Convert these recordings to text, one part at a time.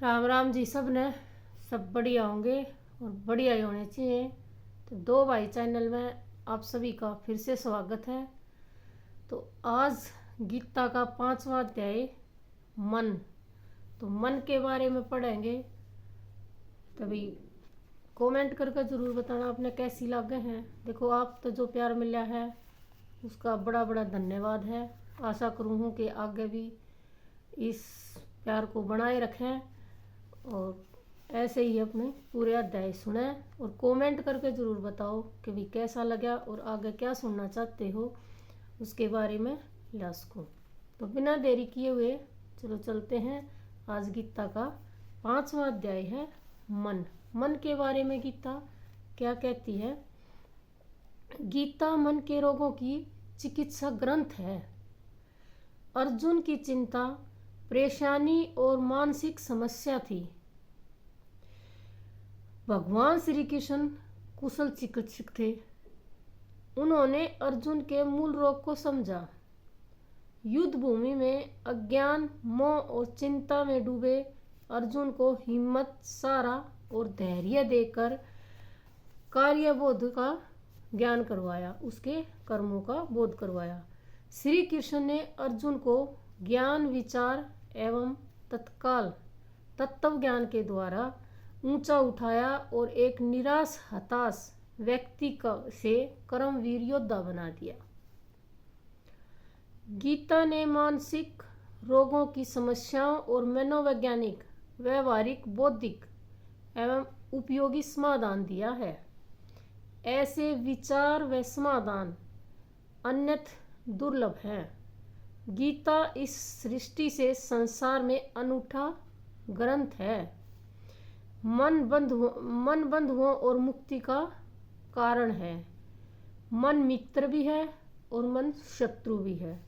राम राम जी। सब ने सब बढ़िया होंगे और बढ़िया ही होने चाहिए। तो दो भाई चैनल में आप सभी का फिर से स्वागत है। तो आज गीता का 5वां अध्याय मन। तो मन के बारे में पढ़ेंगे। तभी कमेंट करके ज़रूर बताना आपने कैसी लगे हैं। देखो, आप तो जो प्यार मिला है उसका बड़ा बड़ा धन्यवाद है। आशा करूँ हूँ कि आगे भी इस प्यार को बनाए रखें और ऐसे ही अपने पूरे अध्याय सुने और कमेंट करके ज़रूर बताओ कि भी कैसा लगा और आगे क्या सुनना चाहते हो उसके बारे में ला सको। तो बिना देरी किए हुए चलो चलते हैं। आज गीता का 5वां अध्याय है मन। मन के बारे में गीता क्या कहती है। गीता मन के रोगों की चिकित्सा ग्रंथ है। अर्जुन की चिंता, परेशानी और मानसिक समस्या थी। भगवान श्री कृष्ण कुशल चिकित्सक थे। उन्होंने अर्जुन के मूल रोग को समझा। युद्ध भूमि में अज्ञान, मोह और चिंता में डूबे अर्जुन को हिम्मत, सहारा और धैर्य देकर कार्यबोध का ज्ञान करवाया, उसके कर्मों का बोध करवाया। श्री कृष्ण ने अर्जुन को ज्ञान, विचार एवं तत्काल तत्व ज्ञान के द्वारा ऊंचा उठाया और एक निराश, हताश व्यक्ति से कर्मवीर योद्धा बना दिया। गीता ने मानसिक रोगों की समस्याओं और मनोवैज्ञानिक, व्यवहारिक, बौद्धिक एवं उपयोगी समाधान दिया है। ऐसे विचार व समाधान अन्यथा दुर्लभ हैं। गीता इस सृष्टि से संसार में अनूठा ग्रंथ है। मन बंधुओं और मुक्ति का कारण है। मन मित्र भी है और मन शत्रु भी है।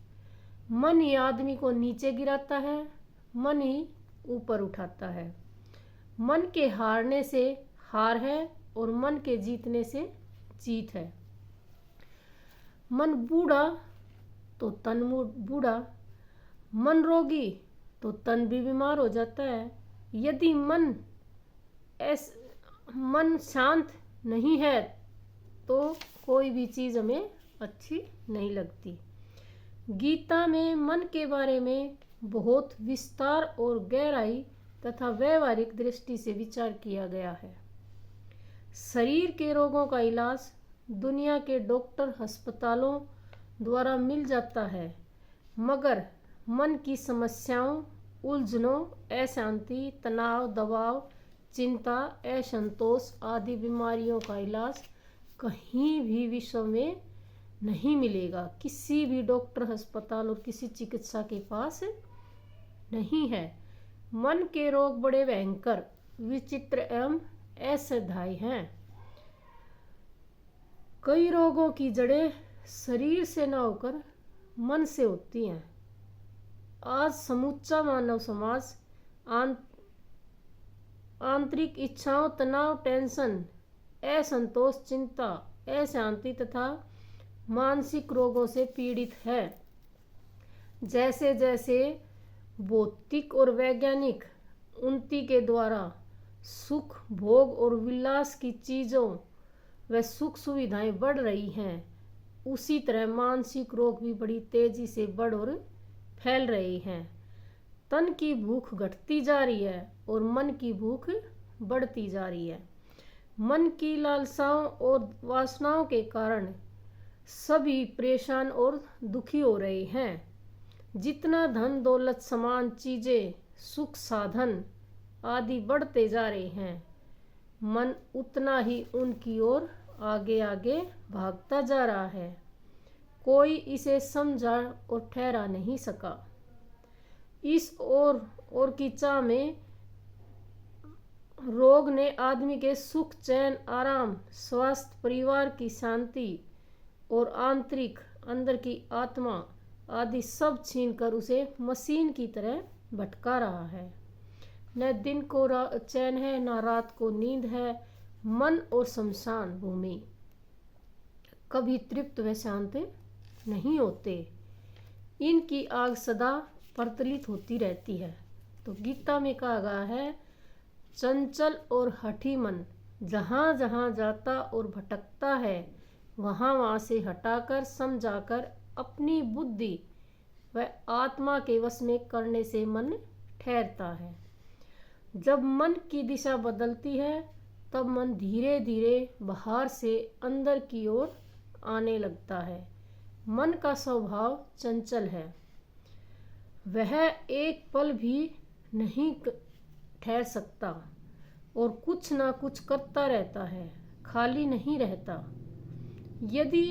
मन ही आदमी को नीचे गिराता है, मन ही ऊपर उठाता है। मन के हारने से हार है और मन के जीतने से जीत है। मन बूढ़ा तो तन बूढ़ा, मन रोगी तो तन भी बीमार हो जाता है। यदि मन शांत नहीं है तो कोई भी चीज़ हमें अच्छी नहीं लगती। गीता में मन के बारे में बहुत विस्तार और गहराई तथा व्यवहारिक दृष्टि से विचार किया गया है। शरीर के रोगों का इलाज दुनिया के डॉक्टर, अस्पतालों द्वारा मिल जाता है, मगर मन की समस्याओं, उलझनों, अशांति, तनाव, दबाव, चिंता, असंतोष आदि बीमारियों का इलाज कहीं भी विश्व में नहीं मिलेगा। किसी भी डॉक्टर, अस्पताल और किसी चिकित्सा के पास नहीं है। मन के रोग बड़े भयंकर, विचित्र एवं असाध्य हैं। कई रोगों की जड़ें शरीर से न होकर मन से होती हैं। आज समूचा मानव समाज आंतरिक इच्छाओं, तनाव, टेंशन, असंतोष, चिंता, अशांति तथा मानसिक रोगों से पीड़ित है। जैसे जैसे भौतिक और वैज्ञानिक उन्नति के द्वारा सुख, भोग और विलास की चीज़ों व सुख सुविधाएं बढ़ रही हैं, उसी तरह मानसिक रोग भी बड़ी तेजी से बढ़ और फैल रहे हैं। तन की भूख घटती जा रही है और मन की भूख बढ़ती जा रही है। मन की लालसाओं और वासनाओं के कारण सभी परेशान और दुखी हो रहे हैं। जितना धन, दौलत, सामान, चीजें, सुख, साधन आदि बढ़ते जा रहे हैं, मन उतना ही उनकी ओर आगे आगे भागता जा रहा है। कोई इसे समझा और ठहरा नहीं सका। इस और की चाह में रोग ने आदमी के सुख, चैन, आराम, स्वास्थ्य, परिवार की शांति और आंतरिक अंदर की आत्मा आदि सब छीनकर उसे मशीन की तरह भटका रहा है। न दिन को चैन है, न रात को नींद है। मन और शमशान भूमि कभी तृप्त व शांत नहीं होते। इनकी आग सदा प्रज्वलित होती रहती है। तो गीता में कहा गया है, चंचल और हठी मन जहाँ जहाँ जाता और भटकता है, वहाँ वहाँ से हटाकर समझाकर अपनी बुद्धि व आत्मा के वश में करने से मन ठहरता है। जब मन की दिशा बदलती है तब मन धीरे धीरे बाहर से अंदर की ओर आने लगता है। मन का स्वभाव चंचल है, वह एक पल भी नहीं ठहर सकता और कुछ ना कुछ करता रहता है, खाली नहीं रहता। यदि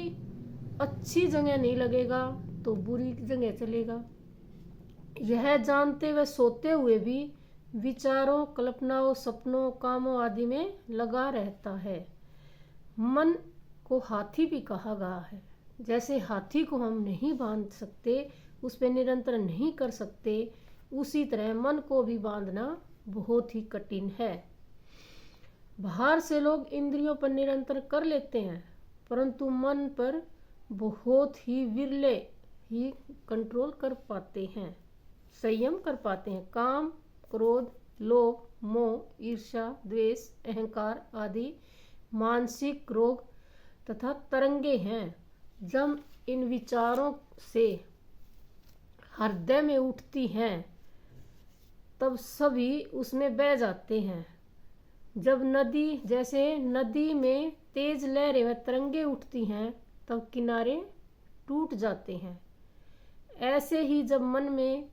अच्छी जगह नहीं लगेगा तो बुरी जगह चलेगा। यह जानते हुए सोते हुए भी विचारों, कल्पनाओं, सपनों, कामों आदि में लगा रहता है। मन को हाथी भी कहा गया है। जैसे हाथी को हम नहीं बांध सकते, उस पर निरंतर नहीं कर सकते, उसी तरह मन को भी बांधना बहुत ही कठिन है। बाहर से लोग इंद्रियों पर निरंतर कर लेते हैं, परंतु मन पर बहुत ही विरले ही कंट्रोल कर पाते हैं, संयम कर पाते हैं। काम, क्रोध, लोभ, मोह, ईर्ष्या, द्वेष, अहंकार आदि मानसिक रोग तथा तरंगे हैं। जब इन विचारों से हृदय में उठती हैं तब सभी उसमें बह जाते हैं। जब नदी में तेज लहरें व तरंगे उठती हैं तब किनारे टूट जाते हैं। ऐसे ही जब मन में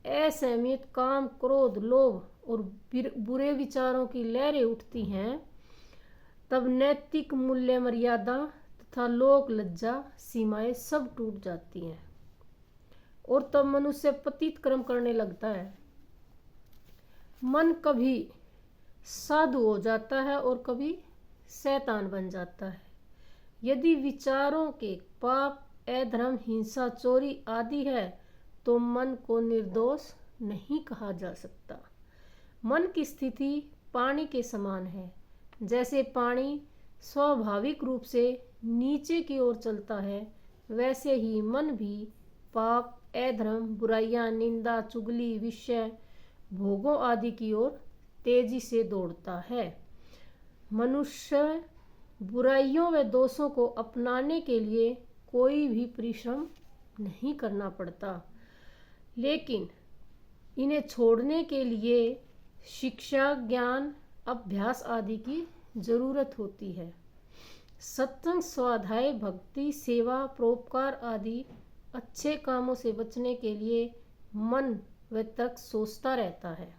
असहमित काम, क्रोध, लोभ और बुरे विचारों की लहरें उठती हैं तब नैतिक मूल्य, मर्यादा तथा लोक लज्जा, सीमाएं सब टूट जाती हैं और तब मनुष्य पतित कर्म करने लगता है। मन कभी साधु हो जाता है और कभी शैतान बन जाता है। यदि विचारों के पाप, अधर्म, हिंसा, चोरी आदि है तो मन को निर्दोष नहीं कहा जा सकता। मन की स्थिति पानी के समान है। जैसे पानी स्वाभाविक रूप से नीचे की ओर चलता है, वैसे ही मन भी पाप, अधर्म, बुराइयां, निंदा, चुगली, विषय, भोगों आदि की ओर तेजी से दौड़ता है। मनुष्य बुराइयों व दोषों को अपनाने के लिए कोई भी परिश्रम नहीं करना पड़ता, लेकिन इन्हें छोड़ने के लिए शिक्षा, ज्ञान, अभ्यास आदि की जरूरत होती है। सत्संग, स्वाध्याय, भक्ति, सेवा, परोपकार आदि अच्छे कामों से बचने के लिए मन व तर्क सोचता रहता है।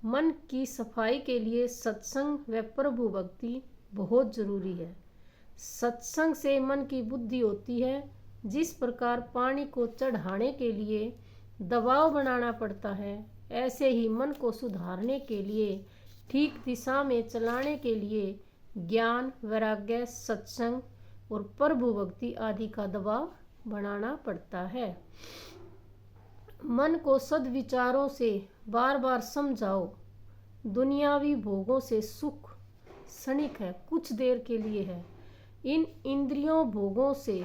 मन की सफाई के लिए सत्संग व प्रभु भक्ति बहुत जरूरी है। सत्संग से मन की बुद्धि होती है। जिस प्रकार पानी को चढ़ाने के लिए दबाव बनाना पड़ता है, ऐसे ही मन को सुधारने के लिए, ठीक दिशा में चलाने के लिए ज्ञान, वैराग्य, सत्संग और प्रभु भक्ति आदि का दबाव बनाना पड़ता है। मन को सद्विचारों से बार बार समझाओ। दुनियावी भोगों से सुख क्षणिक है, कुछ देर के लिए है। इन इंद्रियों भोगों से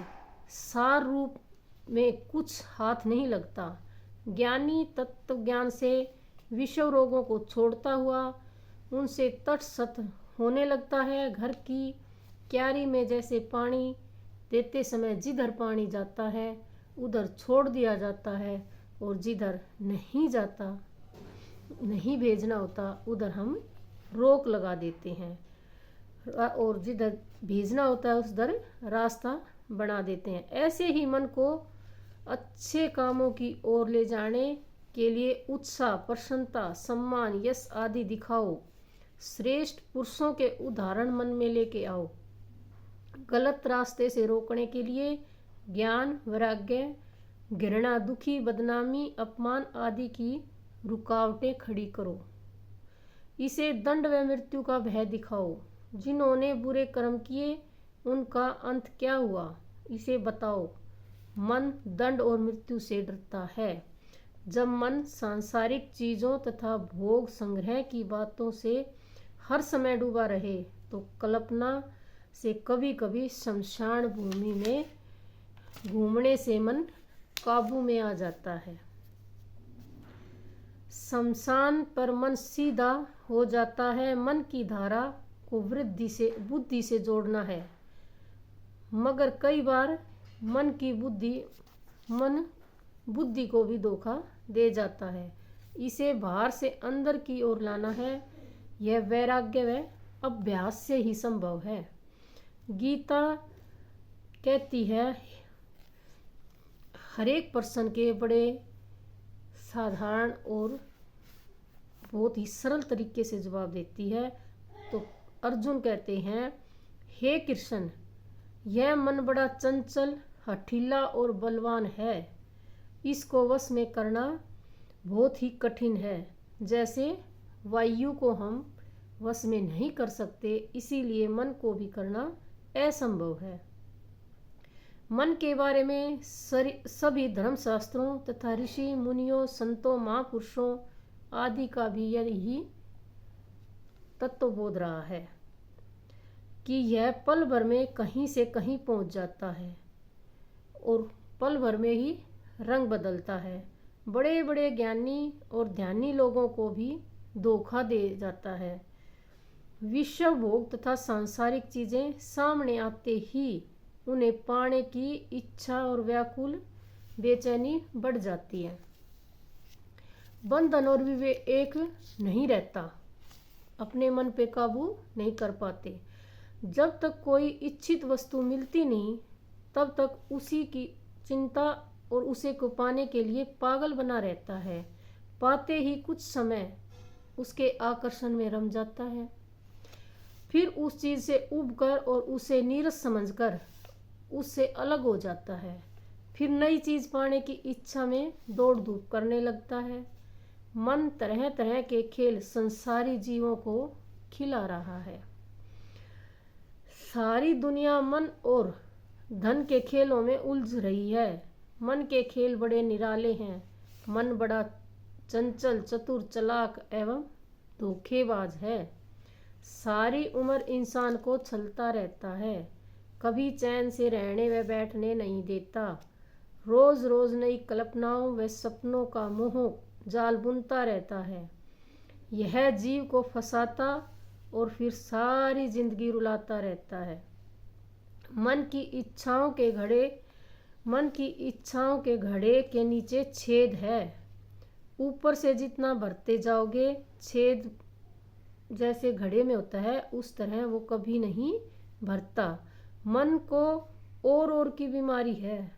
सार रूप में कुछ हाथ नहीं लगता। ज्ञानी तत्व ज्ञान से विषय रोगों को छोड़ता हुआ उनसे तटस्थ होने लगता है। घर की क्यारी में जैसे पानी देते समय जिधर पानी जाता है उधर छोड़ दिया जाता है, और जिधर नहीं जाता, नहीं भेजना होता, उधर हम रोक लगा देते हैं, और जिधर भेजना होता है उधर रास्ता बना देते हैं। ऐसे ही मन को अच्छे कामों की ओर ले जाने के लिए उत्साह, प्रसन्नता, सम्मान, यश आदि दिखाओ। श्रेष्ठ पुरुषों के उदाहरण मन में लेके आओ। गलत रास्ते से रोकने के लिए ज्ञान, वैराग्य, घृणा, दुखी, बदनामी, अपमान आदि की रुकावटें खड़ी करो। इसे दंड व मृत्यु का भय दिखाओ। जिन्होंने बुरे कर्म किए उनका अंत क्या हुआ, इसे बताओ। मन दंड और मृत्यु से डरता है। जब मन सांसारिक चीजों तथा भोग संग्रह की बातों से हर समय डूबा रहे तो कल्पना से कभी कभी शमशान भूमि में घूमने से मन काबू में आ जाता है। शमशान पर मन सीधा हो जाता है। मन की धारा को बुद्धि से जोड़ना है, मगर कई बार मन बुद्धि को भी धोखा दे जाता है। इसे बाहर से अंदर की ओर लाना है। यह वैराग्य व अभ्यास से ही संभव है। गीता कहती है, हर एक प्रश्न के बड़े साधारण और बहुत ही सरल तरीके से जवाब देती है। तो अर्जुन कहते हैं, हे कृष्ण, यह मन बड़ा चंचल, हठीला और बलवान है। इसको वश में करना बहुत ही कठिन है। जैसे वायु को हम वश में नहीं कर सकते, इसीलिए मन को भी करना असंभव है। मन के बारे में सभी धर्मशास्त्रों तथा ऋषि मुनियों, संतों, महापुरुषों आदि का भी यही तत्वबोध रहा है कि यह पल भर में कहीं से कहीं पहुंच जाता है और पल भर में ही रंग बदलता है। बड़े बड़े ज्ञानी और ध्यानी लोगों को भी धोखा दे जाता है। विषय भोग तथा सांसारिक चीजें सामने आते ही उन्हें पाने की इच्छा और व्याकुल बेचैनी बढ़ जाती है। बंधन और विवेक नहीं रहता, अपने मन पे काबू नहीं कर पाते। जब तक कोई इच्छित वस्तु मिलती नहीं, तब तक उसी की चिंता और उसे को पाने के लिए पागल बना रहता है। पाते ही कुछ समय उसके आकर्षण में रम जाता है, फिर उस चीज से उबकर और उसे नीरस समझकर उससे अलग हो जाता है। फिर नई चीज पाने की इच्छा में दौड़ धूप करने लगता है। मन तरह तरह के खेल संसारी जीवों को खिला रहा है। सारी दुनिया मन और धन के खेलों में उलझ रही है। मन के खेल बड़े निराले हैं। मन बड़ा चंचल, चतुर, चालाक एवं धोखेबाज है। सारी उम्र इंसान को छलता रहता है, कभी चैन से रहने व बैठने नहीं देता। रोज रोज नई कल्पनाओं व सपनों का मोह जाल बुनता रहता है। यह जीव को फंसाता और फिर सारी जिंदगी रुलाता रहता है। मन की इच्छाओं के घड़े के नीचे छेद है। ऊपर से जितना भरते जाओगे, छेद जैसे घड़े में होता है उस तरह वो कभी नहीं भरता। मन को और की बीमारी है।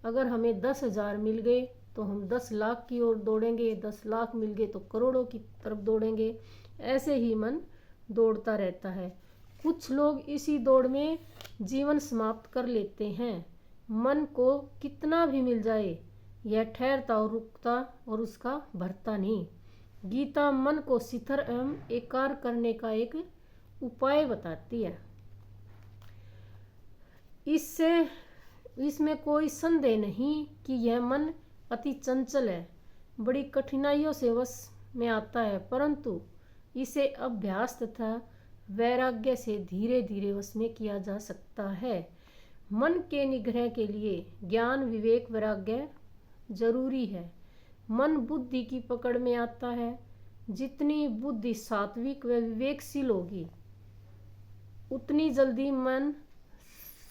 अगर हमें 10,000 मिल गए तो हम 10 लाख की ओर दौड़ेंगे, 10 लाख मिल गए तो करोड़ों की तरफ दौड़ेंगे। ऐसे ही मन दौड़ता रहता है। कुछ लोग इसी दौड़ में जीवन समाप्त कर लेते हैं। मन को कितना भी मिल जाए, यह ठहरता और रुकता और उसका भरता नहीं। गीता मन को शिथिल एवं एकार करने का एक उपाय बताती है। इसमें कोई संदेह नहीं कि यह मन अति चंचल है, बड़ी कठिनाइयों से वश में आता है, परंतु इसे अभ्यास तथा वैराग्य से धीरे धीरे वश में किया जा सकता है। मन के निग्रह के लिए ज्ञान, विवेक, वैराग्य जरूरी है। मन बुद्धि की पकड़ में आता है। जितनी बुद्धि सात्विक व विवेकशील होगी, उतनी जल्दी मन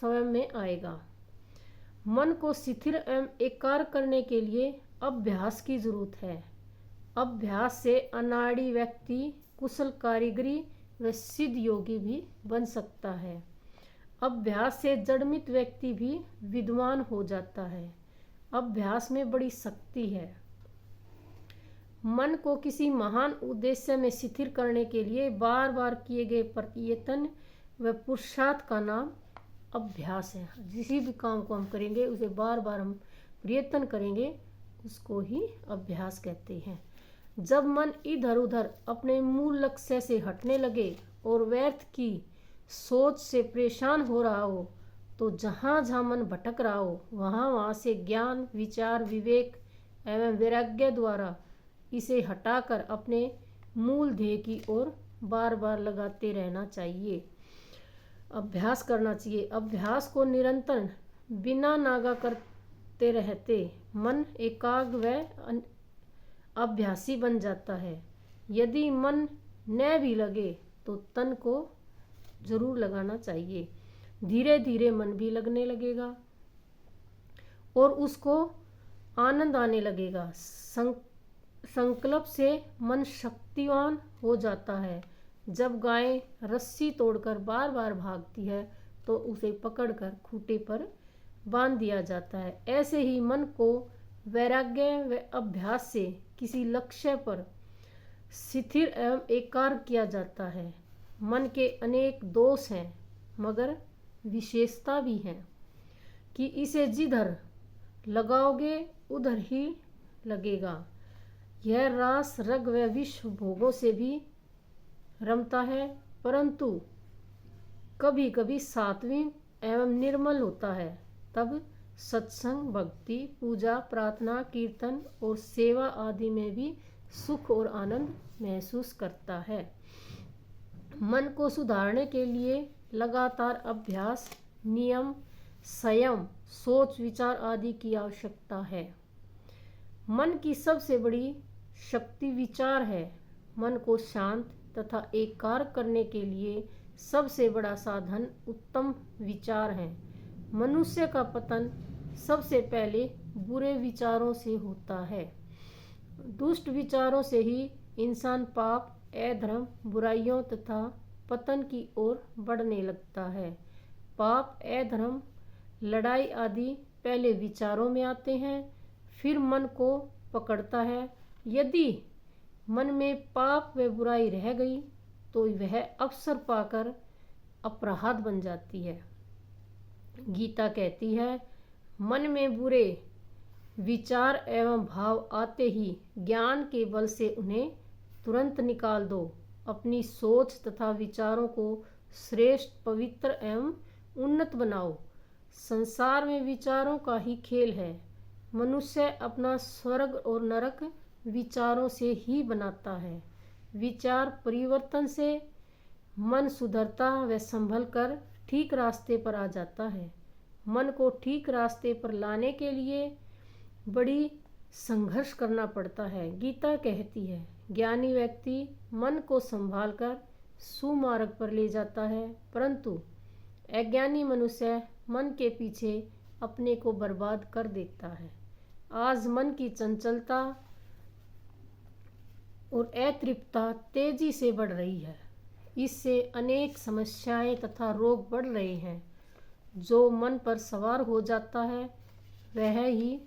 स्वयं में आएगा। मन को शिथिल एवं एकार करने के लिए अभ्यास की जरूरत है। अभ्यास से अनाड़ी व्यक्ति कुशल कारीगरी व सिद्ध योगी भी बन सकता है। अभ्यास से जड़मित व्यक्ति भी विद्वान हो जाता है। अभ्यास में बड़ी शक्ति है। मन को किसी महान उद्देश्य में शिथिल करने के लिए बार बार किए गए प्रयत्न व पुरुषार्थ का नाम अभ्यास है। जिस भी काम को हम करेंगे उसे बार बार हम प्रयत्न करेंगे, उसको ही अभ्यास कहते हैं। जब मन इधर उधर अपने मूल लक्ष्य से हटने लगे और व्यर्थ की सोच से परेशान हो रहा हो, तो जहाँ जहाँ मन भटक रहा हो वहाँ से ज्ञान, विचार, विवेक एवं वैराग्य द्वारा इसे हटाकर अपने मूल ध्येय की ओर बार बार लगाते रहना चाहिए। अभ्यास करना चाहिए। अभ्यास को निरंतर बिना नागा करते रहते मन एकाग्र व अभ्यासी बन जाता है। यदि मन न भी लगे तो तन को जरूर लगाना चाहिए। धीरे धीरे मन भी लगने लगेगा और उसको आनंद आने लगेगा। संकल्प से मन शक्तिवान हो जाता है। जब गाय रस्सी तोड़कर बार बार भागती है तो उसे पकड़कर खूंटे पर बांध दिया जाता है। ऐसे ही मन को वैराग्य व अभ्यास से किसी लक्ष्य पर स्थिर एवं एकाग्र किया जाता है। मन के अनेक दोष हैं मगर विशेषता भी है कि इसे जिधर लगाओगे उधर ही लगेगा। यह रास रग व विश्व भोगों से भी रमता है, परंतु कभी कभी सात्विक एवं निर्मल होता है। तब सत्संग, भक्ति, पूजा, प्रार्थना, कीर्तन और सेवा आदि में भी सुख और आनंद महसूस करता है। मन को सुधारने के लिए लगातार अभ्यास, नियम, संयम, सोच विचार आदि की आवश्यकता है। मन की सबसे बड़ी शक्ति विचार है। मन को शांत तथा एकाग्र करने के लिए सबसे बड़ा साधन उत्तम विचार है। मनुष्य का पतन सबसे पहले बुरे विचारों से होता है। दुष्ट विचारों से ही इंसान पाप, अधर्म, बुराइयों तथा पतन की ओर बढ़ने लगता है। पाप, अधर्म, लड़ाई आदि पहले विचारों में आते हैं, फिर मन को पकड़ता है। यदि मन में पाप व बुराई रह गई तो वह अवसर पाकर अपराध बन जाती है। गीता कहती है, मन में बुरे विचार एवं भाव आते ही ज्ञान के बल से उन्हें तुरंत निकाल दो। अपनी सोच तथा विचारों को श्रेष्ठ, पवित्र एवं उन्नत बनाओ। संसार में विचारों का ही खेल है। मनुष्य अपना स्वर्ग और नरक विचारों से ही बनाता है। विचार परिवर्तन से मन सुधरता व संभल कर ठीक रास्ते पर आ जाता है। मन को ठीक रास्ते पर लाने के लिए बड़ी संघर्ष करना पड़ता है। गीता कहती है, ज्ञानी व्यक्ति मन को संभालकर सुमार्ग पर ले जाता है, परंतु अज्ञानी मनुष्य मन के पीछे अपने को बर्बाद कर देता है। आज मन की चंचलता और अतृप्तता तेजी से बढ़ रही है। इससे अनेक समस्याएं तथा रोग बढ़ रहे हैं। जो मन पर सवार हो जाता है वह ही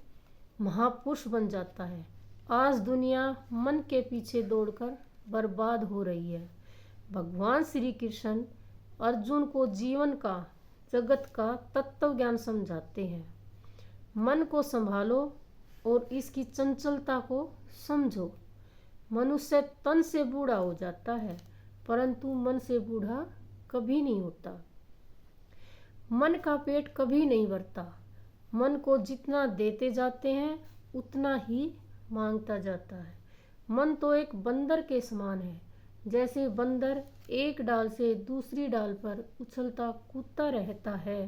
महापुरुष बन जाता है। आज दुनिया मन के पीछे दौड़कर बर्बाद हो रही है। भगवान श्री कृष्ण अर्जुन को जीवन का, जगत का तत्व ज्ञान समझाते हैं। मन को संभालो और इसकी चंचलता को समझो। मनुष्य तन से बूढ़ा हो जाता है, परंतु मन से बूढ़ा कभी नहीं होता। मन का पेट कभी नहीं भरता। मन को जितना देते जाते हैं उतना ही मांगता जाता है। मन तो एक बंदर के समान है। जैसे बंदर एक डाल से दूसरी डाल पर उछलता कूदता रहता है,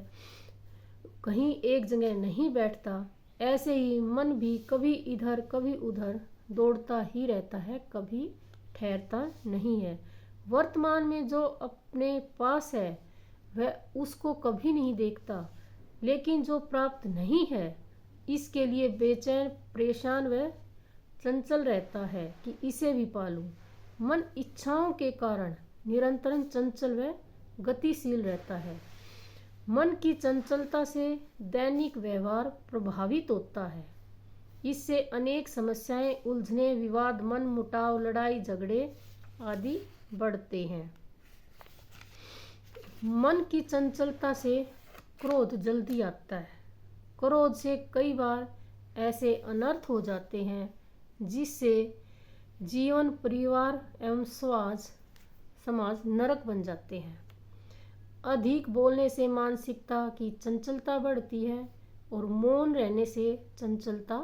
कहीं एक जगह नहीं बैठता, ऐसे ही मन भी कभी इधर कभी उधर दौड़ता ही रहता है, कभी ठहरता नहीं है। वर्तमान में जो अपने पास है वह उसको कभी नहीं देखता, लेकिन जो प्राप्त नहीं है इसके लिए बेचैन, परेशान व चंचल रहता है कि इसे भी पालूं। मन इच्छाओं के कारण निरंतर चंचल व गतिशील रहता है। मन की चंचलता से दैनिक व्यवहार प्रभावित होता है। इससे अनेक समस्याएं, उलझने, विवाद, मन मुटाव, लड़ाई झगड़े आदि बढ़ते हैं। मन की चंचलता से क्रोध जल्दी आता है। क्रोध से कई बार ऐसे अनर्थ हो जाते हैं जिससे जीवन, परिवार एवं समाज नरक बन जाते हैं। अधिक बोलने से मानसिकता की चंचलता बढ़ती है और मौन रहने से चंचलता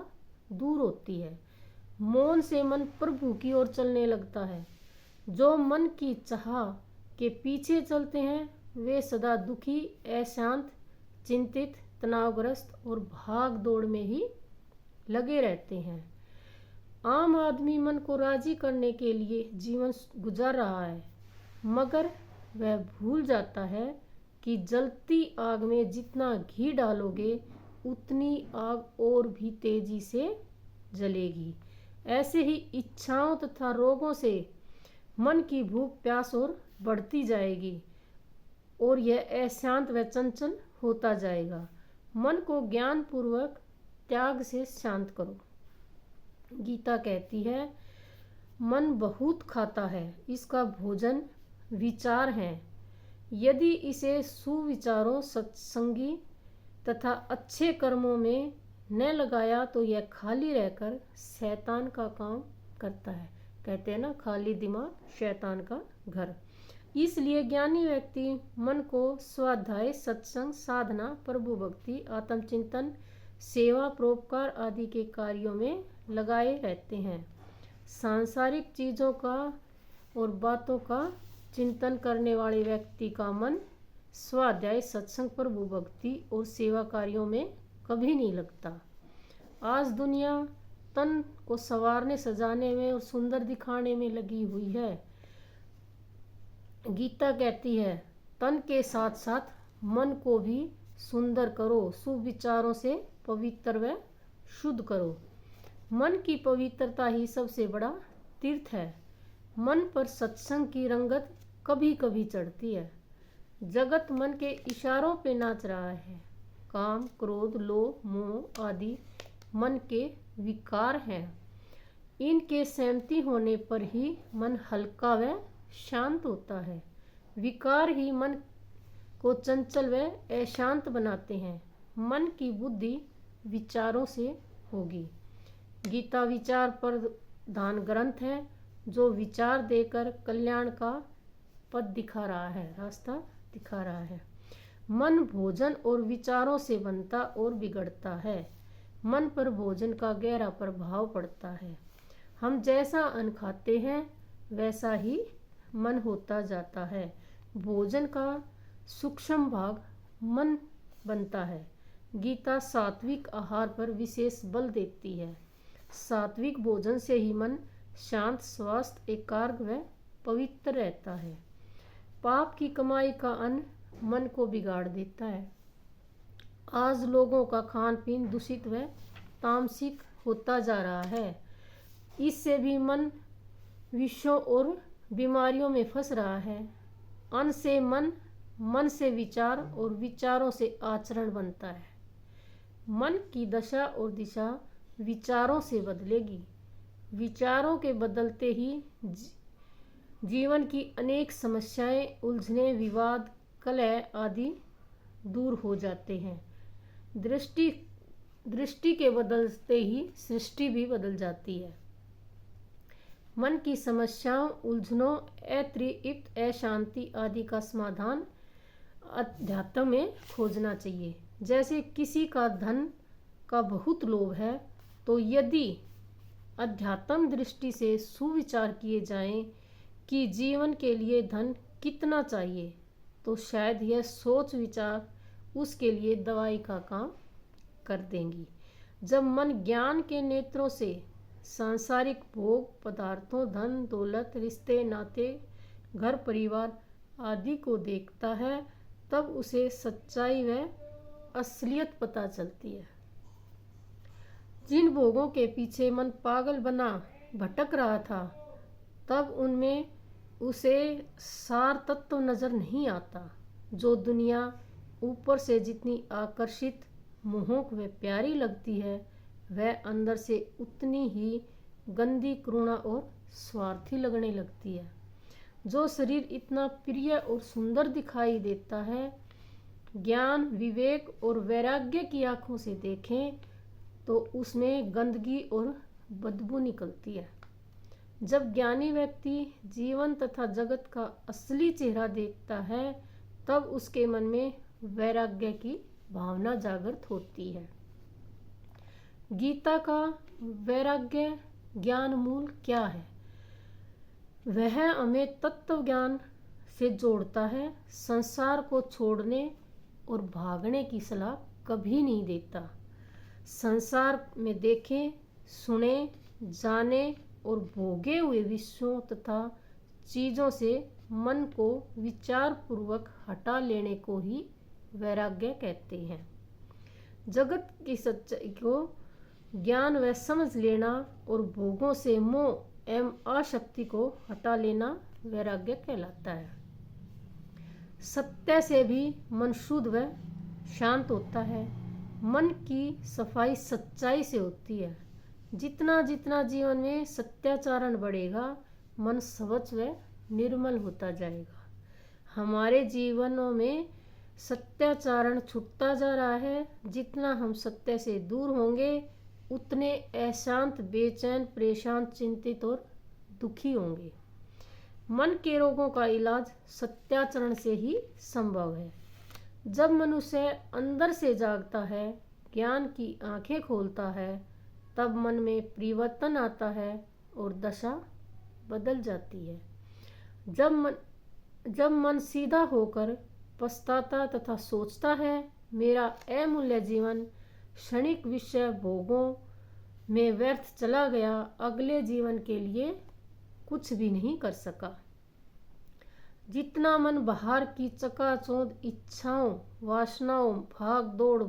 दूर होती है। मौन से मन प्रभु की ओर चलने लगता है। जो मन की चाह के पीछे चलते हैं वे सदा दुखी, अशांत, चिंतित, तनावग्रस्त और भाग दौड़ में ही लगे रहते हैं। आम आदमी मन को राजी करने के लिए जीवन गुजार रहा है, मगर वह भूल जाता है कि जलती आग में जितना घी डालोगे उतनी आग और भी तेजी से जलेगी। ऐसे ही इच्छाओं तथा रोगों से मन की भूख प्यास और बढ़ती जाएगी और यह अशांत व चंचल होता जाएगा। मन को ज्ञान पूर्वक त्याग से शांत करो। गीता कहती है, मन बहुत खाता है, इसका भोजन विचार है। यदि इसे सुविचारों, सत्संगी तथा अच्छे कर्मों में न लगाया तो यह खाली रहकर शैतान का काम करता है। कहते हैं ना, खाली दिमाग शैतान का घर। इसलिए ज्ञानी व्यक्ति मन को स्वाध्याय, सत्संग, साधना, प्रभु भक्ति, आत्मचिंतन, सेवा, परोपकार आदि के कार्यों में लगाए रहते हैं। सांसारिक चीज़ों का और बातों का चिंतन करने वाले व्यक्ति का मन स्वाध्याय, सत्संग, प्रभु भक्ति और सेवा कार्यों में कभी नहीं लगता। आज दुनिया तन को संवारने, सजाने में और सुंदर दिखाने में लगी हुई है। गीता कहती है, तन के साथ साथ मन को भी सुंदर करो, सुविचारों से पवित्र व शुद्ध करो। मन की पवित्रता ही सबसे बड़ा तीर्थ है। मन पर सत्संग की रंगत कभी कभी चढ़ती है। जगत मन के इशारों पे नाच रहा है। काम, क्रोध, लोभ, मोह आदि मन के विकार हैं। इनके सहमति होने पर ही मन हल्का व शांत होता है। विकार ही मन को चंचल व अशांत बनाते हैं। मन की बुद्धि विचारों से होगी। गीता विचार प्रधान ग्रंथ है, जो विचार देकर कल्याण का पथ दिखा रहा है, रास्ता दिखा रहा है। मन भोजन और विचारों से बनता और बिगड़ता है। मन पर भोजन का गहरा प्रभाव पड़ता है। हम जैसा अन्न खाते हैं वैसा ही मन होता जाता है। भोजन का सूक्ष्म भाग मन बनता है। गीता सात्विक आहार पर विशेष बल देती है। सात्विक भोजन से ही मन शांत, स्वस्थ, एकाग्र व पवित्र रहता है। पाप की कमाई का अन्न मन को बिगाड़ देता है। आज लोगों का खान पीन दूषित व तामसिक होता जा रहा है। इससे भी मन विषयों और बीमारियों में फंस रहा है। अन्न से मन, मन से विचार और विचारों से आचरण बनता है। मन की दशा और दिशा विचारों से बदलेगी। विचारों के बदलते ही जीवन की अनेक समस्याएं, उलझने, विवाद, कलह आदि दूर हो जाते हैं। दृष्टि के बदलते ही सृष्टि भी बदल जाती है। मन की समस्याओं, उलझनों, अतृप्ति, अशांति आदि का समाधान अध्यात्म में खोजना चाहिए। जैसे किसी का धन का बहुत लोभ है, तो यदि अध्यात्म दृष्टि से सुविचार किए जाएं कि जीवन के लिए धन कितना चाहिए, तो शायद यह सोच विचार उसके लिए दवाई का काम कर देंगी। जब मन ज्ञान के नेत्रों से सांसारिक भोग, पदार्थों, धन, दौलत, रिश्ते, नाते, घर परिवार आदि को देखता है, तब उसे सच्चाई व असलियत पता चलती है। जिन भोगों के पीछे मन पागल बना भटक रहा था, तब उनमें उसे सार तत्व नजर नहीं आता। जो दुनिया ऊपर से जितनी आकर्षित, मोहक व प्यारी लगती है, वह अंदर से उतनी ही गंदी, करुणा और स्वार्थी लगने लगती है। जो शरीर इतना प्रिय और सुंदर दिखाई देता है, ज्ञान, विवेक और वैराग्य की आंखों से देखें तो उसमें गंदगी और बदबू निकलती है। जब ज्ञानी व्यक्ति जीवन तथा जगत का असली चेहरा देखता है, तब उसके मन में वैराग्य की भावना जागृत होती है। गीता का वैराग्य ज्ञान मूल क्या है? वह हमें तत्व ज्ञान से जोड़ता है। संसार को छोड़ने और भागने की सलाह कभी नहीं देता। संसार में देखें, सुने, जाने और भोगे हुए विषयों तथा चीज़ों से मन को विचार पूर्वक हटा लेने को ही वैराग्य कहते हैं। जगत की सच्चाई को ज्ञान व समझ लेना और भोगों से मोह एवं आसक्ति को हटा लेना वैराग्य कहलाता है। सत्य से भी मन शुद्ध व शांत होता है। मन की सफाई सच्चाई से होती है। जितना जितना जीवन में सत्याचरण बढ़ेगा, मन स्वच्छ व निर्मल होता जाएगा। हमारे जीवनों में सत्याचरण छूटता जा रहा है। जितना हम सत्य से दूर होंगे, उतने अशांत, बेचैन, परेशान, चिंतित और दुखी होंगे। मन के रोगों का इलाज सत्याचरण से ही संभव है। जब मनुष्य अंदर से जागता है, ज्ञान की आंखें खोलता है, तब मन में परिवर्तन आता है और दशा बदल जाती है। जब मन सीधा होकर पछताता तथा सोचता है, मेरा अमूल्य जीवन क्षणिक विषय भोगों में व्यर्थ चला गया, अगले जीवन के लिए कुछ भी नहीं कर सका। जितना मन बाहर की चकाचौंध इच्छाओं, वासनाओं, भाग दौड़,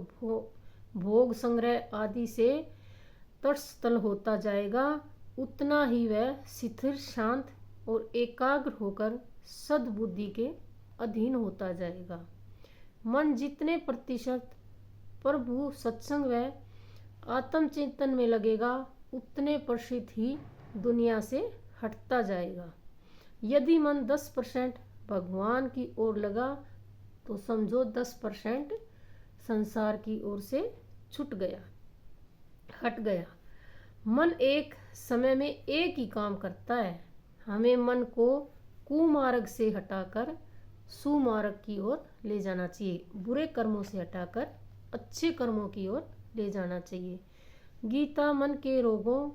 भोग संग्रह आदि से तटस्थल होता जाएगा, उतना ही वह स्थिर, शांत और एकाग्र होकर सद्बुद्धि के अधीन होता जाएगा। मन जितने प्रतिशत प्रभु सत्संग व आत्मचिंतन में लगेगा, उतने प्रतिशत ही दुनिया से हटता जाएगा। यदि मन 10% भगवान की ओर लगा, तो समझो 10% संसार की ओर से छूट गया, हट गया। मन एक समय में एक ही काम करता है। हमें मन को कुमार्ग से हटाकर सुमार्ग की ओर ले जाना चाहिए। बुरे कर्मों से हटाकर अच्छे कर्मों की ओर ले जाना चाहिए। गीता मन के रोगों,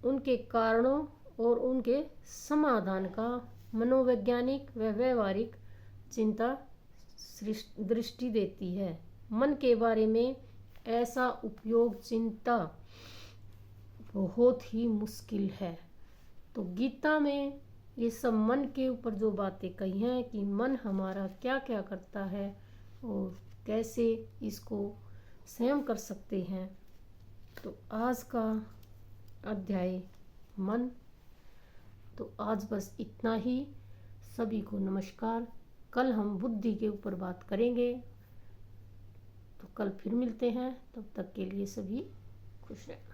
उनके कारणों और उनके समाधान का मनोवैज्ञानिक व व्यवहारिक चिंता दृष्टि देती है। मन के बारे में ऐसा उपयोग चिंता बहुत ही मुश्किल है। तो गीता में ये सब मन के ऊपर जो बातें कही हैं कि मन हमारा क्या क्या करता है और कैसे इसको संयम कर सकते हैं। तो आज का अध्याय मन, तो आज बस इतना ही। सभी को नमस्कार। कल हम बुद्धि के ऊपर बात करेंगे। तो कल फिर मिलते हैं। तब तक के लिए सभी खुश रहें।